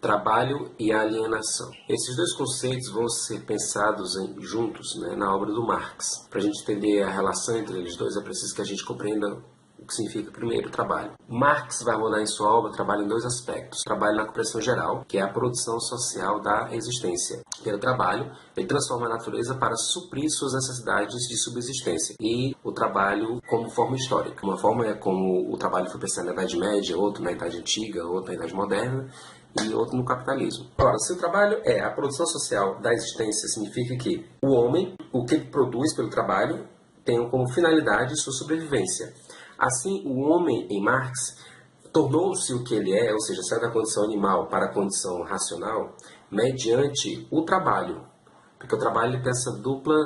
Trabalho e alienação. Esses dois conceitos vão ser pensados juntos, né, na obra do Marx. Para a gente entender a relação entre eles dois, é preciso que a gente compreenda o que significa primeiro trabalho. Marx vai abordar em sua obra o trabalho em dois aspectos. Trabalho na compreensão geral, que é a produção social da existência. Pelo trabalho, ele transforma a natureza para suprir suas necessidades de subsistência. E o trabalho como forma histórica. Uma forma é como o trabalho foi pensado na Idade Média, outro na Idade Antiga, outro na Idade Moderna, e outro no capitalismo. Ora, se o trabalho é a produção social da existência, significa que o homem, o que ele produz pelo trabalho, tem como finalidade sua sobrevivência. Assim, o homem, em Marx, tornou-se o que ele é, ou seja, sai da condição animal para a condição racional, mediante o trabalho. Porque o trabalho ele tem essa dupla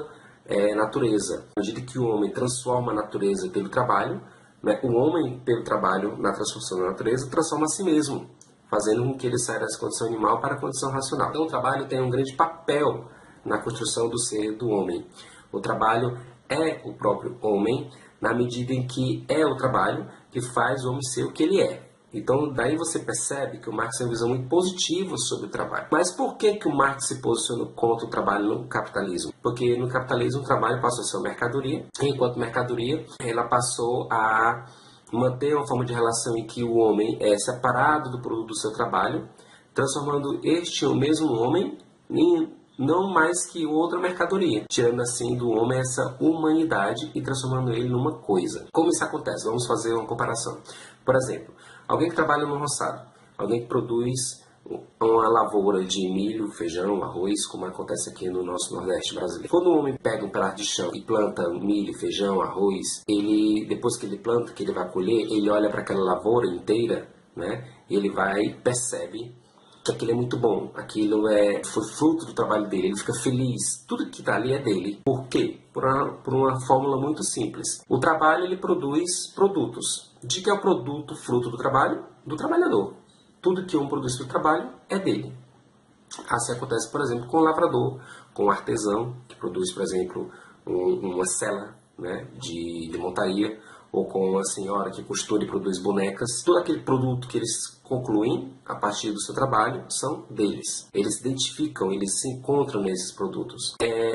natureza. À medida que o homem transforma a natureza pelo trabalho, né, o homem, pelo trabalho, na transformação da natureza, transforma a si mesmo, fazendo com que ele saia dessa condição animal para a condição racional. Então o trabalho tem um grande papel na construção do ser do homem. O trabalho é o próprio homem, na medida em que é o trabalho que faz o homem ser o que ele é. Então daí você percebe que o Marx tem uma visão muito positiva sobre o trabalho. Mas por que o Marx se posiciona contra o trabalho no capitalismo? Porque no capitalismo o trabalho passou a ser uma mercadoria, e enquanto mercadoria ela passou a manter uma forma de relação em que o homem é separado do produto do seu trabalho, transformando o mesmo homem em não mais que outra mercadoria, tirando assim do homem essa humanidade e transformando ele numa coisa. Como isso acontece? Vamos fazer uma comparação. Por exemplo, alguém que trabalha no roçado, alguém que produz uma lavoura de milho, feijão, arroz, como acontece aqui no nosso Nordeste brasileiro. Quando o homem pega um pedaço de chão e planta milho, feijão, arroz, depois que ele planta, que ele vai colher, ele olha para aquela lavoura inteira, né? E ele percebe que aquilo é muito bom, aquilo foi fruto do trabalho dele, ele fica feliz, tudo que está ali é dele. Por quê? Por uma fórmula muito simples. O trabalho ele produz produtos. De que é o produto fruto do trabalho? Do trabalhador. Tudo que um produz pelo trabalho é dele. Assim acontece, por exemplo, com o lavrador, com o artesão, que produz, por exemplo, uma sela, né, de montaria, ou com uma senhora que costura e produz bonecas. Todo aquele produto que eles concluem a partir do seu trabalho são deles. Eles se identificam, eles se encontram nesses produtos.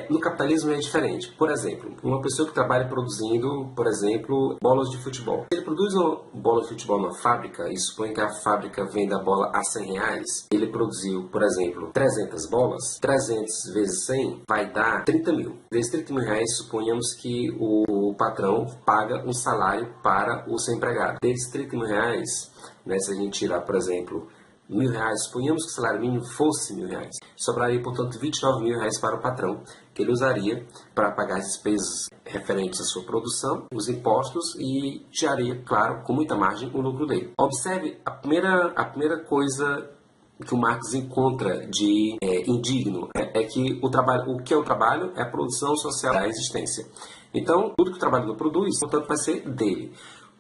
No capitalismo é diferente. Por exemplo, uma pessoa que trabalha produzindo, por exemplo, bolas de futebol. Se ele produz uma bola de futebol numa fábrica e supõe que a fábrica vende a bola a R$100, ele produziu, por exemplo, 300 bolas, 300 vezes 100 vai dar 30 mil. Desses 30 mil reais, suponhamos que o patrão paga um salário para o seu empregado. Desses 30 mil reais, né, se a gente tirar, por exemplo, R$1.000, suponhamos que o salário mínimo fosse R$1.000, sobraria, portanto, R$29.000 para o patrão, que ele usaria para pagar as despesas referentes à sua produção, os impostos e geraria, claro, com muita margem, o lucro dele. Observe, a primeira coisa que o Marx encontra de indigno é que o que é o trabalho é a produção social da existência. Então, tudo que o trabalhador produz, portanto, vai ser dele.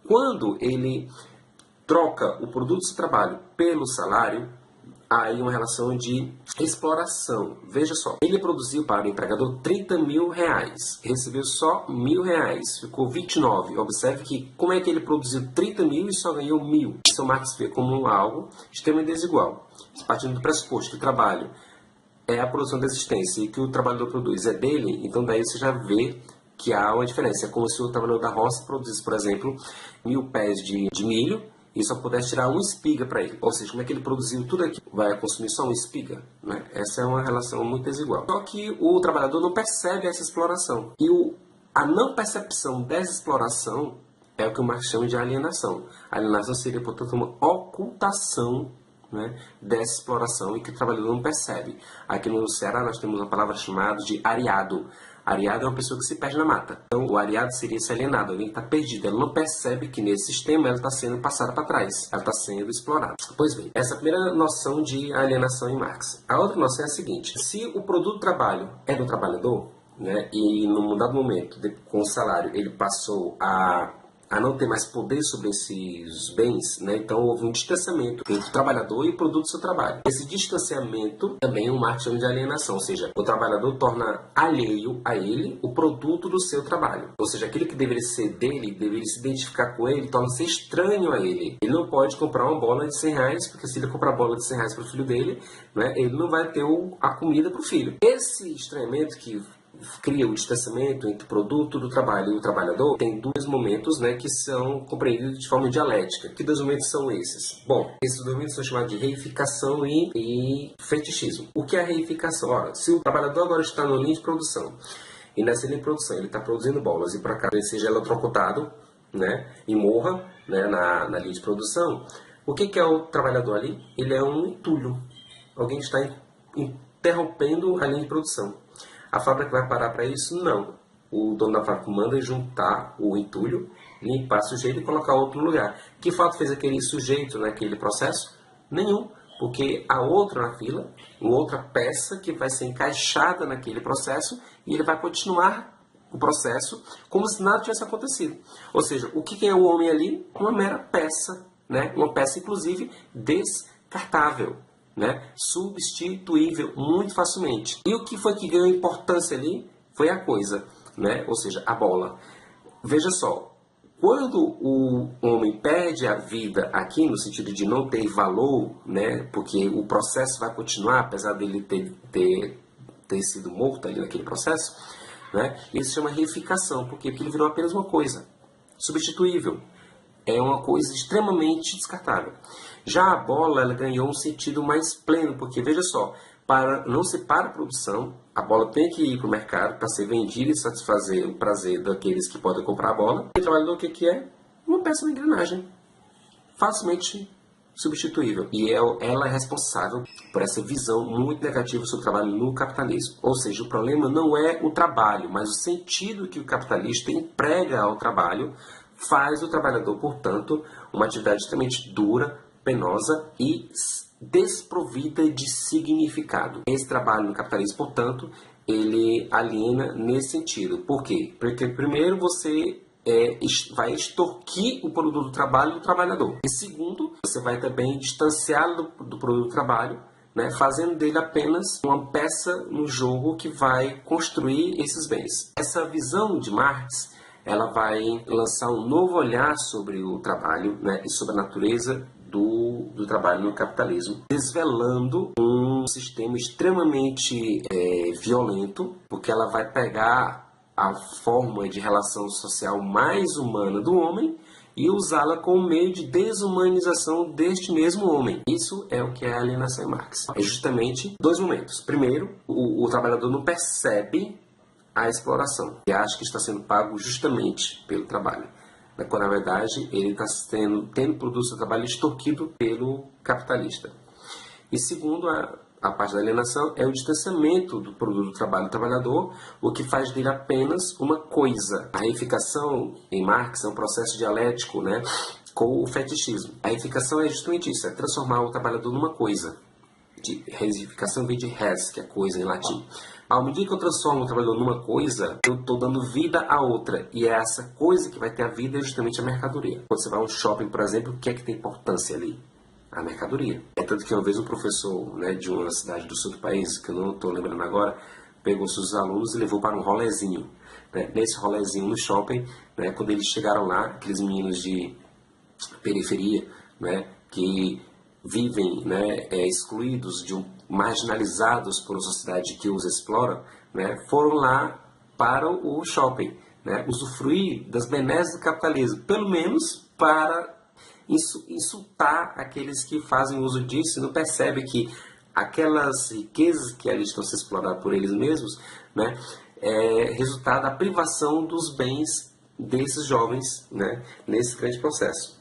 Quando ele troca o produto do trabalho pelo salário, há aí uma relação de exploração. Veja só, ele produziu para o empregador 30 mil reais, recebeu só R$1.000, ficou 29. Observe que como é que ele produziu 30 mil e só ganhou 1.000. Isso o Marx vê como algo extremamente desigual. Partindo do pressuposto que o trabalho é a produção da existência e que o trabalhador produz é dele, então daí você já vê que há uma diferença. É como se o trabalhador da roça produzisse, por exemplo, 1.000 pés de milho e só pudesse tirar uma espiga para ele. Ou seja, como é que ele produziu tudo aquilo? Vai consumir só uma espiga? Né? Essa é uma relação muito desigual. Só que o trabalhador não percebe essa exploração. E a não percepção dessa exploração é o que o Marx chama de alienação. A alienação seria, portanto, uma ocultação, né, dessa exploração e que o trabalhador não percebe. Aqui no Ceará nós temos uma palavra chamada de ariado. Ariado é uma pessoa que se perde na mata. Então, o ariado seria esse alienado, alguém que está perdido. Ela não percebe que nesse sistema ela está sendo passada para trás. Ela está sendo explorada. Pois bem, essa é a primeira noção de alienação em Marx. A outra noção é a seguinte. Se o produto do trabalho é do trabalhador, né, e num dado momento, com o salário, ele passou a a não ter mais poder sobre esses bens, né? Então houve um distanciamento entre o trabalhador e o produto do seu trabalho. Esse distanciamento também o Marx chama de alienação, ou seja, o trabalhador torna alheio a ele o produto do seu trabalho. Ou seja, aquilo que deveria ser dele, deveria se identificar com ele, torna-se estranho a ele. Ele não pode comprar uma bola de 100 reais, porque se ele comprar a bola de 100 reais para o filho dele, né, ele não vai ter a comida para o filho. Esse estranhamento que cria o distanciamento entre o produto do trabalho e o trabalhador, tem dois momentos, né, que são compreendidos de forma dialética. Que dois momentos são esses? Bom, esses dois momentos são chamados de reificação e fetichismo. O que é a reificação? Ora, se o trabalhador agora está na linha de produção, e nessa linha de produção ele está produzindo bolas, e por acaso ele seja eletrocutado, né, e morra, né, na linha de produção, o que é o trabalhador ali? Ele é um entulho. Alguém está interrompendo a linha de produção. A fábrica vai parar para isso? Não. O dono da fábrica manda juntar o entulho, limpar sujeito e colocar outro no lugar. Que fato fez aquele sujeito naquele processo? Nenhum. Porque há outro na fila, uma outra peça que vai ser encaixada naquele processo e ele vai continuar o processo como se nada tivesse acontecido. Ou seja, o que é o homem ali? Uma mera peça, né? Uma peça, inclusive, descartável, né? Substituível muito facilmente. E o que foi que ganhou importância ali foi a coisa, né? Ou seja, a bola. Veja só, quando o homem perde a vida aqui, no sentido de não ter valor, né? Porque o processo vai continuar, apesar dele ter sido morto ali naquele processo, né? Isso se chama reificação. Por quê? Porque ele virou apenas uma coisa substituível. É uma coisa extremamente descartável. Já a bola, ela ganhou um sentido mais pleno, porque veja só, não se para a produção, a bola tem que ir para o mercado para ser vendida e satisfazer o prazer daqueles que podem comprar a bola. E o trabalhador, o que é? Uma peça de engrenagem, facilmente substituível. E ela é responsável por essa visão muito negativa sobre o trabalho no capitalismo. Ou seja, o problema não é o trabalho, mas o sentido que o capitalista emprega ao trabalho faz do trabalhador, portanto, uma atividade extremamente dura, penosa e desprovida de significado. Esse trabalho no capitalismo, portanto, ele aliena nesse sentido. Por quê? Porque primeiro você vai extorquir o produto do trabalho do trabalhador. E segundo, você vai também distanciá-lo do produto do trabalho, né, fazendo dele apenas uma peça no jogo que vai construir esses bens. Essa visão de Marx, ela vai lançar um novo olhar sobre o trabalho, né, e sobre a natureza do trabalho no capitalismo, desvelando um sistema extremamente violento, porque ela vai pegar a forma de relação social mais humana do homem e usá-la como meio de desumanização deste mesmo homem. Isso é o que é a alienação em Marx. É justamente dois momentos. Primeiro, o trabalhador não percebe a exploração e acha que está sendo pago justamente pelo trabalho, quando na verdade ele está tendo produto do seu trabalho extorquido pelo capitalista. E segundo, a parte da alienação é o distanciamento do produto do trabalho do trabalhador, o que faz dele apenas uma coisa. A reificação em Marx é um processo dialético, né, com o fetichismo. A reificação é justamente isso, é transformar o trabalhador numa coisa. De reificação vem de res, que é coisa em latim. Ao medida que eu transformo o trabalhador numa coisa, eu estou dando vida a outra. E é essa coisa que vai ter a vida é justamente a mercadoria. Quando você vai a um shopping, por exemplo, o que é que tem importância ali? A mercadoria. É tanto que uma vez um professor, né, de uma cidade do sul do país, que eu não estou lembrando agora, pegou seus alunos e levou para um rolezinho. Né? Nesse rolezinho no shopping, né, quando eles chegaram lá, aqueles meninos de periferia, né, que vivem, né, excluídos, marginalizados por uma sociedade que os explora, né, foram lá para o shopping, né, usufruir das benesses do capitalismo, pelo menos para insultar aqueles que fazem uso disso e não percebem que aquelas riquezas que ali estão sendo exploradas por eles mesmos, né, é resultado da privação dos bens desses jovens, né, nesse grande processo.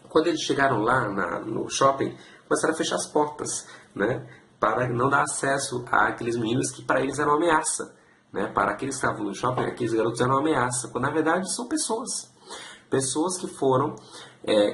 Quando eles chegaram lá no shopping, começaram a fechar as portas, né, para não dar acesso àqueles meninos que para eles eram uma ameaça. Né, para aqueles que estavam no shopping, aqueles garotos eram uma ameaça, quando na verdade são pessoas. Pessoas que foram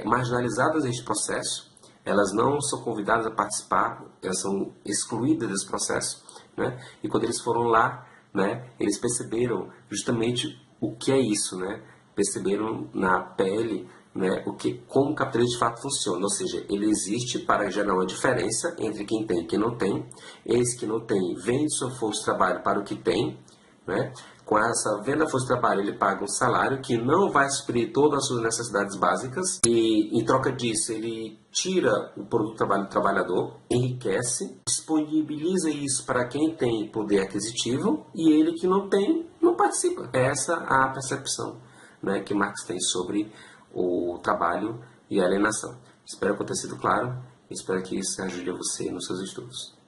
marginalizadas neste processo, elas não são convidadas a participar, elas são excluídas desse processo. Né, e quando eles foram lá, né, eles perceberam justamente o que é isso, né? perceberam na pele, né, como o capitalismo de fato funciona, ou seja, ele existe para gerar uma diferença entre quem tem e quem não tem. Esse que não tem vende sua força de trabalho para o que tem, né? Com essa venda da força de trabalho ele paga um salário que não vai suprir todas as suas necessidades básicas e em troca disso ele tira o produto do trabalho do trabalhador, enriquece, disponibiliza isso para quem tem poder aquisitivo e ele que não tem, não participa. Essa é a percepção, né, que Marx tem sobre o trabalho e a alienação. Espero que tenha sido claro e espero que isso ajude você nos seus estudos.